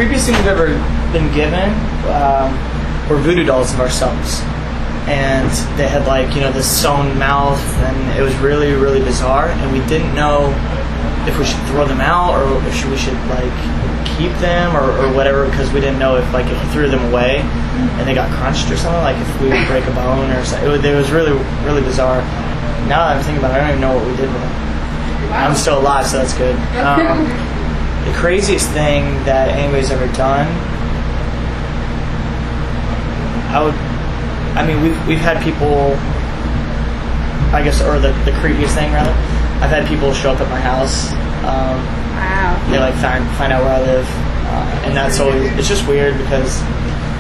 creepiest thing we've ever been given were voodoo dolls of ourselves. And they had this sewn mouth, and it was really, really bizarre. And we didn't know if we should throw them out or if we should keep them or whatever, because we didn't know if if we threw them away and they got crunched or something, if we would break a bone or something. It was really, really bizarre. Now that I'm thinking about it, I don't even know what we did with them. Wow. I'm still alive, so that's good. The craziest thing that anybody's ever done, we've had people, I guess, or the creepiest thing rather, I've had people show up at my house. Wow. They find out where I live, and that's always, it's just weird because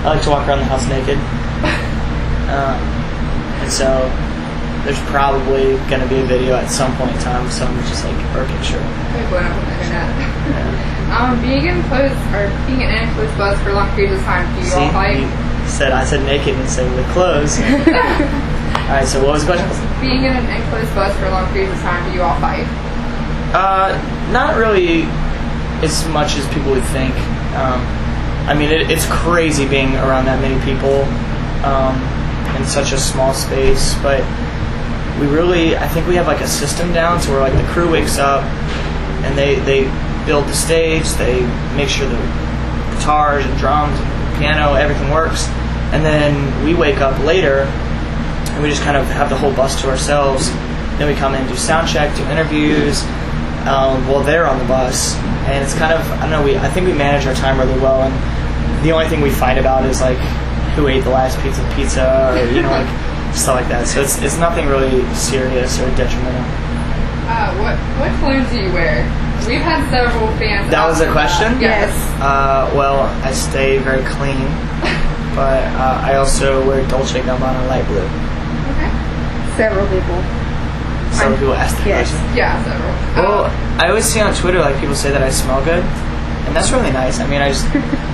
I like to walk around the house naked, and so there's probably going to be a video at some point in time of someone just or a picture. Being in an enclosed bus for long periods of time, do you all fight? I said naked and you said with clothes. Alright, so what was the question? Being in an enclosed bus for long periods of time, do you all fight? Not really as much as people would think. It's crazy being around that many people in such a small space, but I think we have a system down to where the crew wakes up and they build the stage, they make sure the guitars and drums and piano, everything works, and then we wake up later and we just kind of have the whole bus to ourselves. Then we come in, do sound check, do interviews while they're on the bus, and it's kind of, I think we manage our time really well, and the only thing we fight about is who ate the last piece of pizza or stuff like that. So it's nothing really serious or detrimental. What clothes do you wear? We've had several fans. That was a question? Yes. Well, I stay very clean, but I also wear Dolce & Gabbana light blue. Okay. Several people. Some people ask the question. Yeah, several. Well, I always see on Twitter people say that I smell good, and that's really nice.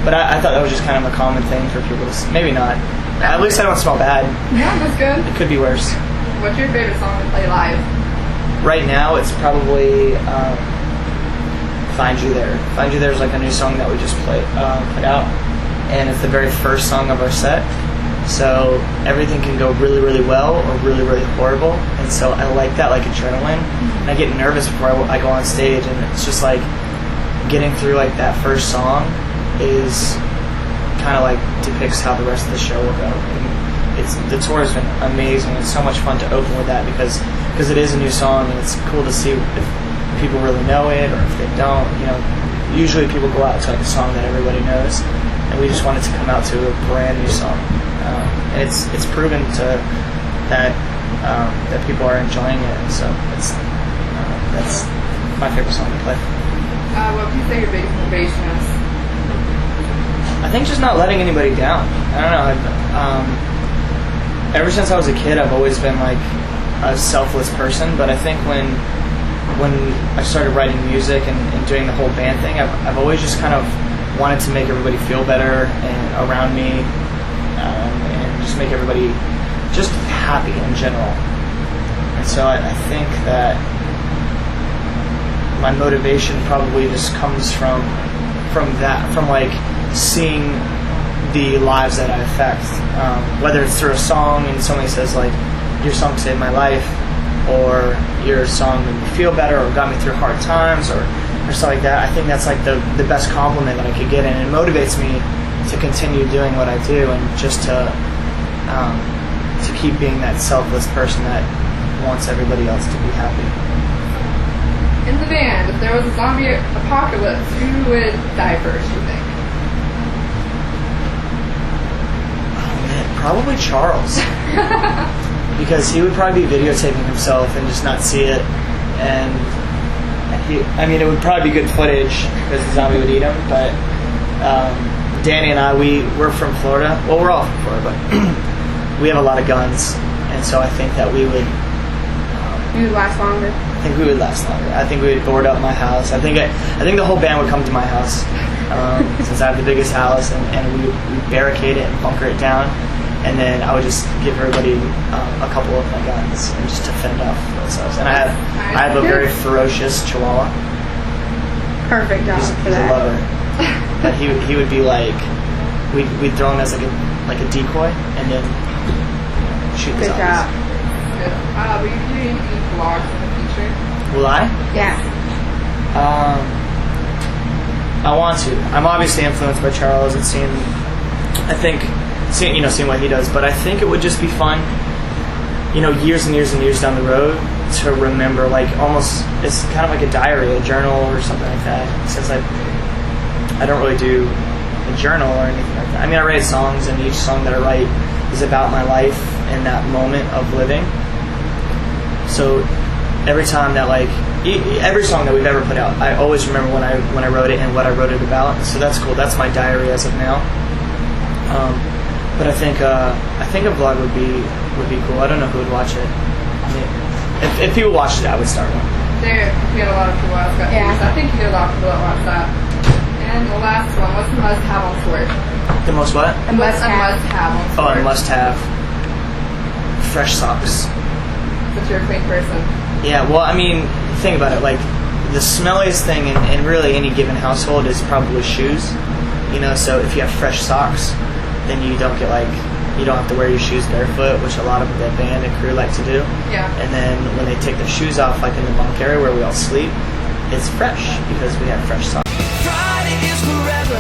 But I thought that was just kind of a common thing for people to say. Maybe not. At least I don't smell bad. Yeah, that's good. It could be worse. What's your favorite song to play live? Right now, it's probably Find You There. Find You There is a new song that we just put out, and it's the very first song of our set. So everything can go really, really well or really, really horrible, and so I like that, adrenaline. And I get nervous before I go on stage, and it's just getting through that first song is kind of depicts how the rest of the show will go. And the tour has been amazing. It's so much fun to open with that because it is a new song, and it's cool to see if people really know it or if they don't. Usually people go out to a song that everybody knows, and we just wanted to come out to a brand new song. And it's proven that people are enjoying it. So that's my favorite song to play. What would you say your biggest motivation is? I think just not letting anybody down. I don't know. Ever since I was a kid, I've always been a selfless person. But I think when I started writing music and doing the whole band thing, I've always just kind of wanted to make everybody feel better and around me, and just make everybody just happy in general. And so I think that my motivation probably just comes from seeing the lives that I affect, whether it's through a song and somebody says your song saved my life, or your song made me feel better or got me through hard times or stuff like that. I think that's the best compliment that I could get, and it motivates me to continue doing what I do and just to keep being that selfless person that wants everybody else to be happy. In the band, if there was a zombie apocalypse, who would die first, you think? Probably Charles. Because he would probably be videotaping himself and just not see it. And it would probably be good footage because the zombie would eat him. But Danny and we're from Florida. Well, we're all from Florida, but we have a lot of guns. And so I think that we would... You would last longer? I think we would last longer. I think we would board up my house. I think the whole band would come to my house since I have the biggest house, and we barricade it and bunker it down. And then I would just give everybody a couple of my guns and just to fend off themselves. And I have a very ferocious Chihuahua. Perfect dog for He's that. a lover. But he would be like, we'd throw him as like a decoy, and then shoot the Good zombies. job. Good. Will you do any vlogs in the future? Will I? Yeah. I want to. I'm obviously influenced by Charles and seeing what he does. But I think it would just be fun, years and years and years down the road to remember, like almost it's kind of like a diary, a journal or something like that. Since I don't really do a journal or anything like that. I mean, I write songs, and each song that I write is about my life and that moment of living. So every time that every song that we've ever put out, I always remember when I wrote it and what I wrote it about. So that's cool. That's my diary as of now. But I think a vlog would be cool. I don't know who would watch it. I mean, if people watched it, I would start one. We had a lot of people ask about Yeah. these. I think you get a lot of people that watch that. And the last one, what's the must-have on tour? The most what? A must-have. On tour? Oh, a must-have. Fresh socks. But you're a clean person. Yeah, well, I mean, think about it. Like, the smelliest thing in really any given household is probably shoes. So if you have fresh socks, then you don't have to wear your shoes barefoot, which a lot of the band and crew like to do. Yeah. And then when they take their shoes off, like in the bunk area where we all sleep, it's fresh because we have fresh socks. Friday is forever.